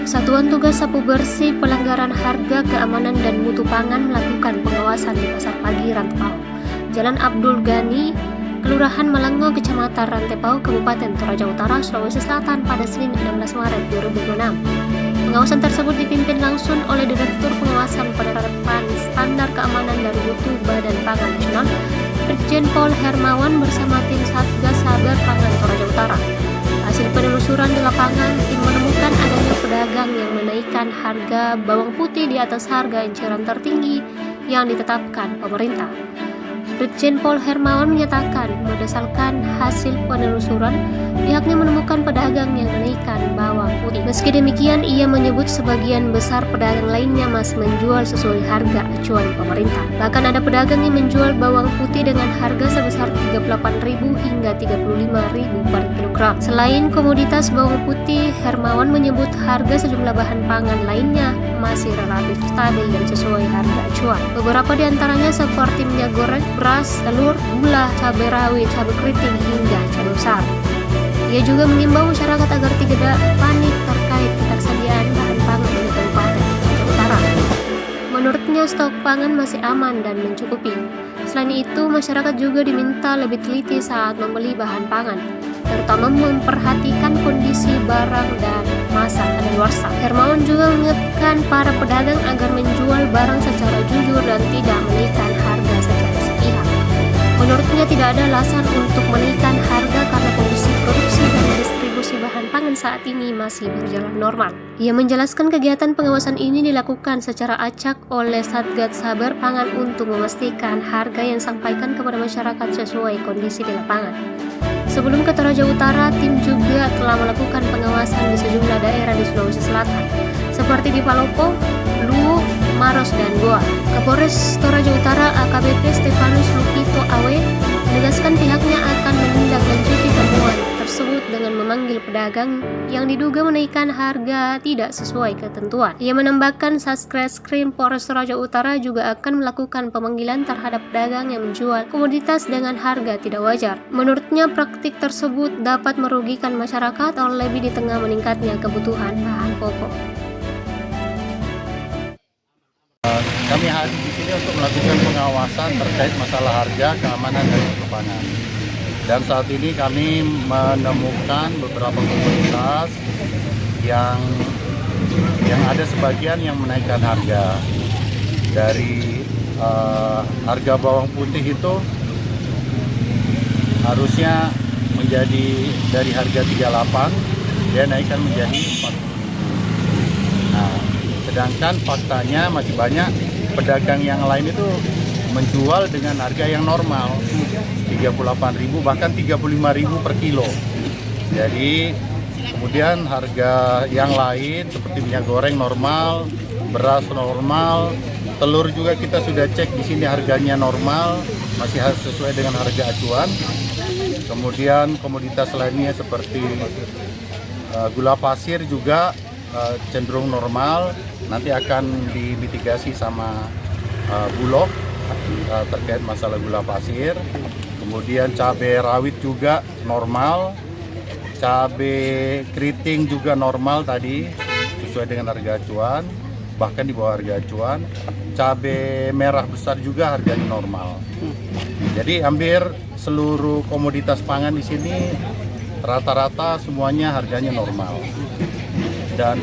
Satuan Tugas Sapu Bersih Pelanggaran Harga Keamanan dan Mutu Pangan melakukan pengawasan di Pasar Pagi Rantepao, Jalan Abdul Ghani, Kelurahan Malango, Kecamatan Rantepao, Kabupaten Toraja Utara, Sulawesi Selatan pada Senin 16 Maret 2026. Pengawasan tersebut dipimpin langsung oleh Direktur Pengawasan Penerapan Standar Keamanan dan Mutu Badan Pangan Nasional, Brigjen Pol Hermawan bersama tim Satgas Saber Pangan Toraja Utara. Hasil penelusuran di lapangan, tim menemukan adanya pedagang yang menaikkan harga bawang putih di atas harga eceran tertinggi yang ditetapkan pemerintah. Brigjen Pol Hermawan menyatakan, berdasarkan hasil penelusuran, pihaknya menemukan pedagang yang menaikkan bawang putih. Meski demikian, ia menyebut sebagian besar pedagang lainnya masih menjual sesuai harga acuan pemerintah. Bahkan ada pedagang yang menjual bawang putih dengan harga sebesar Rp38.000 hingga Rp35.000 per kilogram. Selain komoditas bawang putih, Hermawan menyebut harga sejumlah bahan pangan lainnya masih relatif stabil dan sesuai harga acuan. Beberapa di antaranya seperti minyak goreng, beras, telur, gula, cabai rawit, cabai keriting, hingga cabai besar. Ia juga mengimbau masyarakat agar tidak panik terkait ketersediaan bahan pangan di Kabupaten Toraja Utara. Menurutnya stok pangan masih aman dan mencukupi. Selain itu, masyarakat juga diminta lebih teliti saat membeli bahan pangan, terutama memperhatikan kondisi barang dan masa kadaluarsa. Hermawan juga mengingatkan para pedagang agar menjual barang secara jujur dan tidak menaikkan harga secara sepihak. Menurutnya tidak ada alasan untuk menaikkan harga karena kondisi produksi dan distribusi bahan pangan saat ini masih berjalan normal. Ia menjelaskan kegiatan pengawasan ini dilakukan secara acak oleh Satgas Saber Pangan untuk memastikan harga yang disampaikan kepada masyarakat sesuai kondisi di lapangan. Sebelum ke Toraja Utara, tim juga telah melakukan pengawasan di sejumlah daerah di Sulawesi Selatan, seperti di Palopo, Luwu, Maros, dan Goa. Kapolres Toraja Utara AKBP Stefanus Lukito Awe menegaskan pihaknya akan menindaklanjuti temuan tersebut dengan memanggil pedagang yang diduga menaikkan harga tidak sesuai ketentuan. Ia menambahkan Satreskrim Polres Toraja Utara juga akan melakukan pemanggilan terhadap pedagang yang menjual komoditas dengan harga tidak wajar. Menurutnya praktik tersebut dapat merugikan masyarakat terlebih di tengah meningkatnya kebutuhan bahan pokok. Kami hadir di sini untuk melakukan pengawasan terkait masalah harga, keamanan, dan mutu pangan. Dan saat ini kami menemukan beberapa komoditas yang ada sebagian yang menaikkan harga. Dari harga bawang putih itu harusnya menjadi dari harga 38, dia naikkan menjadi 40. Nah, sedangkan faktanya masih banyak pedagang yang lain itu menjual dengan harga yang normal, 38.000 bahkan 35.000 per kilo. Jadi kemudian harga yang lain seperti minyak goreng normal, beras normal, telur juga kita sudah cek di sini harganya normal, masih sesuai dengan harga acuan. Kemudian komoditas lainnya seperti gula pasir juga cenderung normal, nanti akan dimitigasi sama Bulog terkait masalah gula pasir. Kemudian cabai rawit juga normal, cabai keriting juga normal tadi sesuai dengan harga acuan, bahkan di bawah harga acuan. Cabai merah besar juga harganya normal. Jadi hampir seluruh komoditas pangan di sini rata-rata semuanya harganya normal. Dan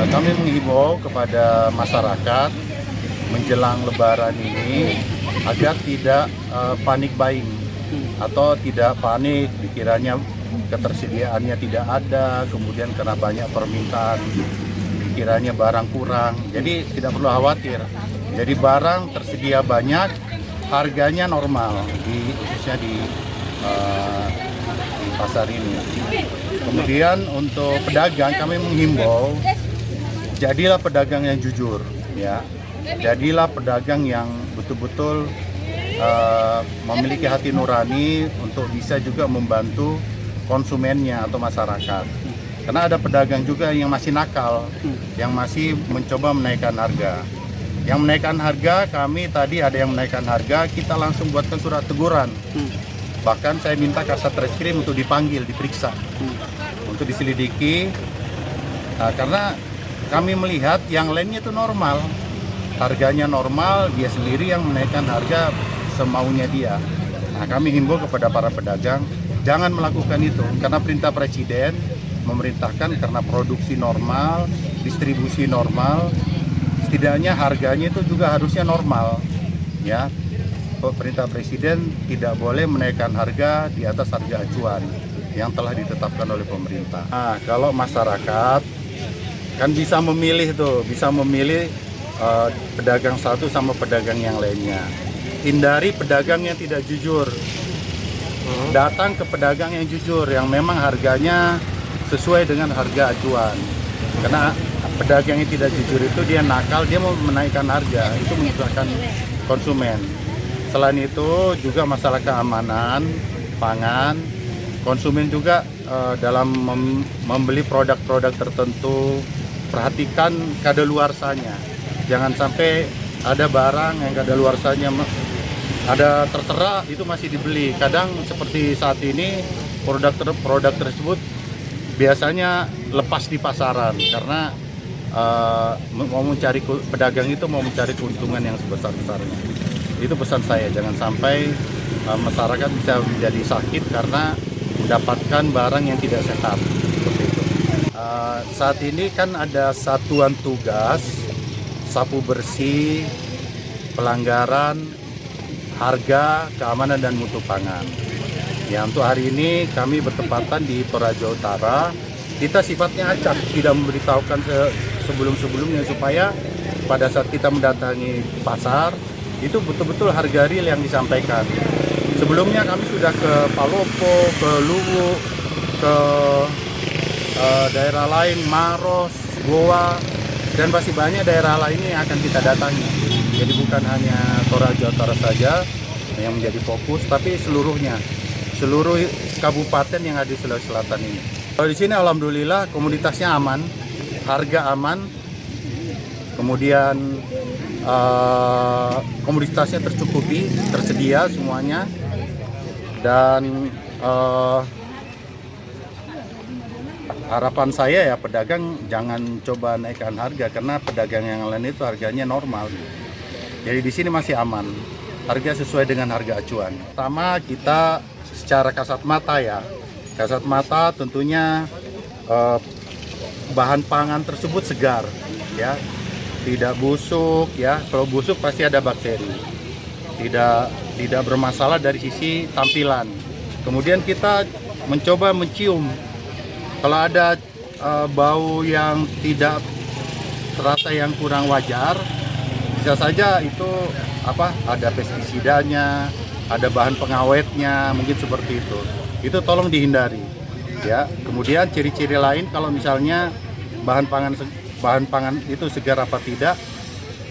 kami menghimbau kepada masyarakat menjelang Lebaran ini agar tidak panik buying atau tidak panik dikiranya ketersediaannya tidak ada, kemudian karena banyak permintaan dikiranya barang kurang. Jadi tidak perlu khawatir. Jadi barang tersedia banyak, harganya normal khususnya di pasar ini. Kemudian untuk pedagang kami menghimbau, jadilah pedagang yang jujur, ya. Jadilah pedagang yang betul-betul memiliki hati nurani untuk bisa juga membantu konsumennya atau masyarakat. Karena ada pedagang juga yang masih nakal, yang masih mencoba menaikkan harga. Yang menaikkan harga, kami tadi ada yang menaikkan harga, kita langsung buatkan surat teguran. Bahkan saya minta Kasat Reskrim untuk dipanggil, diperiksa, untuk diselidiki Nah, karena kami melihat yang lainnya itu normal, harganya normal, dia sendiri yang menaikkan harga semaunya dia. Nah, kami himbau kepada para pedagang, jangan melakukan itu, karena perintah Presiden memerintahkan karena produksi normal, distribusi normal, setidaknya harganya itu juga harusnya normal, ya. Perintah Presiden tidak boleh menaikkan harga di atas harga acuan yang telah ditetapkan oleh pemerintah. Nah, kalau masyarakat kan bisa memilih tuh, bisa memilih pedagang satu sama pedagang yang lainnya. Hindari pedagang yang tidak jujur. Datang ke pedagang yang jujur, yang memang harganya sesuai dengan harga acuan. Karena pedagang yang tidak jujur itu dia nakal, dia mau menaikkan harga, itu menyusahkan konsumen. Selain itu juga masalah keamanan pangan, konsumen juga dalam membeli produk-produk tertentu, perhatikan kadaluarsanya. Jangan sampai ada barang yang kadaluarsanya ada tertera itu masih dibeli. Kadang seperti saat ini produk tersebut biasanya lepas di pasaran karena mau mencari pedagang itu mau mencari keuntungan yang sebesar-besarnya. Itu pesan saya, jangan sampai masyarakat bisa menjadi sakit karena mendapatkan barang yang tidak sehat. Seperti itu. Saat ini kan ada satuan tugas sapu bersih, pelanggaran harga, keamanan dan mutu pangan. Ya, untuk hari ini kami bertepatan di Toraja Utara. Kita sifatnya acak, tidak memberitahukan sebelum-sebelumnya supaya pada saat kita mendatangi pasar itu betul-betul harga real yang disampaikan. Sebelumnya kami sudah ke Palopo, ke Luwu, ke daerah lain, Maros, Goa, dan masih banyak daerah lainnya yang akan kita datangi. Jadi bukan hanya Toraja Utara saja yang menjadi fokus, tapi seluruhnya, seluruh kabupaten yang ada di Sulawesi Selatan ini. Kalau di sini alhamdulillah komoditasnya aman, harga aman, kemudian komoditasnya tercukupi, tersedia semuanya, dan harapan saya ya pedagang jangan coba naikkan harga karena pedagang yang lain itu harganya normal. Jadi di sini masih aman, harga sesuai dengan harga acuan. Pertama kita secara kasat mata ya, kasat mata tentunya bahan pangan tersebut segar, ya, tidak busuk ya. Kalau busuk pasti ada bakteri, tidak bermasalah dari sisi tampilan. Kemudian kita mencoba mencium. Kalau ada bau yang tidak terasa yang kurang wajar, bisa saja itu ada pestisidanya, ada bahan pengawetnya, mungkin seperti itu. Itu tolong dihindari, ya. Kemudian ciri-ciri lain kalau misalnya bahan pangan itu segar apa tidak.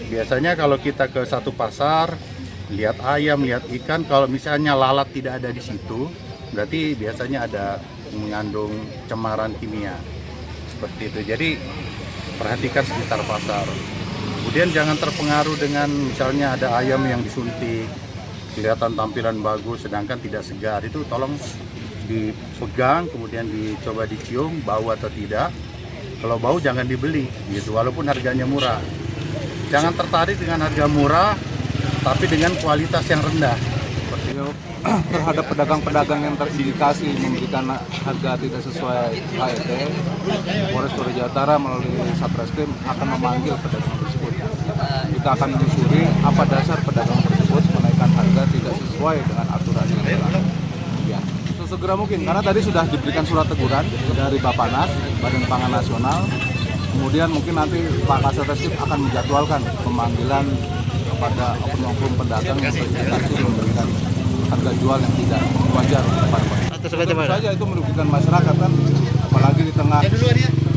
Biasanya kalau kita ke satu pasar, lihat ayam, lihat ikan, kalau misalnya lalat tidak ada di situ, berarti biasanya ada mengandung cemaran kimia seperti itu. Jadi perhatikan sekitar pasar. Kemudian jangan terpengaruh dengan misalnya ada ayam yang disuntik, kelihatan tampilan bagus sedangkan tidak segar. Itu tolong dipegang, kemudian dicoba dicium bau atau tidak. Kalau bau jangan dibeli gitu, walaupun harganya murah. Jangan tertarik dengan harga murah tapi dengan kualitas yang rendah. Seperti itu. Terhadap pedagang-pedagang yang terindikasi memberikan harga tidak sesuai HET, Polres Toraja Utara melalui Satreskrim akan memanggil pedagang tersebut. Kita akan menyusuri apa dasar pedagang tersebut menaikkan harga tidak sesuai dengan aturan yang berlaku. Ya, sesegera mungkin karena tadi sudah diberikan surat teguran dari Bappenas, Badan Pangan Nasional. Kemudian mungkin nanti Pak Kasateskrim akan menjadwalkan pemanggilan kepada oknum pedagang yang terindikasi memberikan harga jual yang tidak wajar kepada masyarakat. Tentu saja itu merugikan masyarakat kan, apalagi di tengah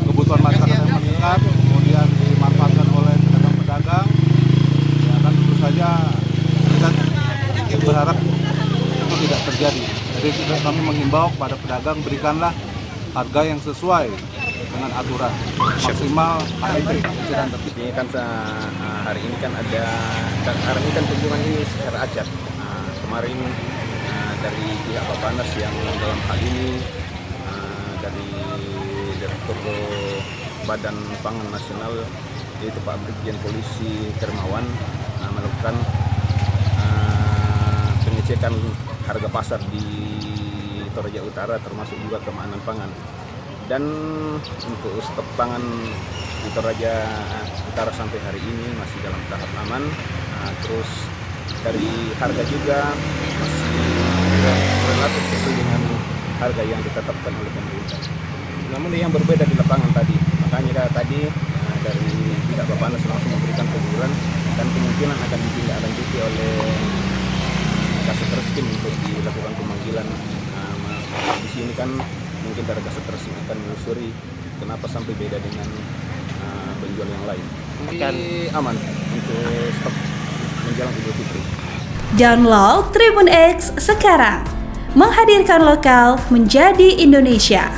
kebutuhan masyarakat yang meningkat, kemudian dimanfaatkan oleh pedagang-pedagang. Ya kan tentu saja kita berharap itu tidak terjadi. Jadi kami menghimbau kepada pedagang berikanlah harga yang sesuai dengan aturan maksimal HET. Ini kan hari ini kan kunjungan ini secara acak. Kemarin dari pihak Bappenas yang dalam hal ini dari Direktur Badan Pangan Nasional, yaitu Pak Brigjen Polisi Hermawan, melakukan pengecekan harga pasar di Toraja Utara, termasuk juga keamanan pangan. Dan untuk stok pangan di Toraja Utara sampai hari ini masih dalam tahap aman. Terus dari harga juga masih relatif sesuai dengan harga yang ditetapkan oleh pemerintah. Namun yang berbeda di lapangan tadi, makanya tadi dari pihak Bappenas langsung memberikan teguran dan kemungkinan akan ditindaklanjuti oleh Kasat Reskrim untuk dilakukan pemanggilan. Di sini kan mungkin dari Kasat Reskrim akan menelusuri kenapa sampai beda dengan penjual yang lain. Akan aman untuk stok menjelang Idul Fitri. Download Tribun X sekarang, menghadirkan lokal menjadi Indonesia.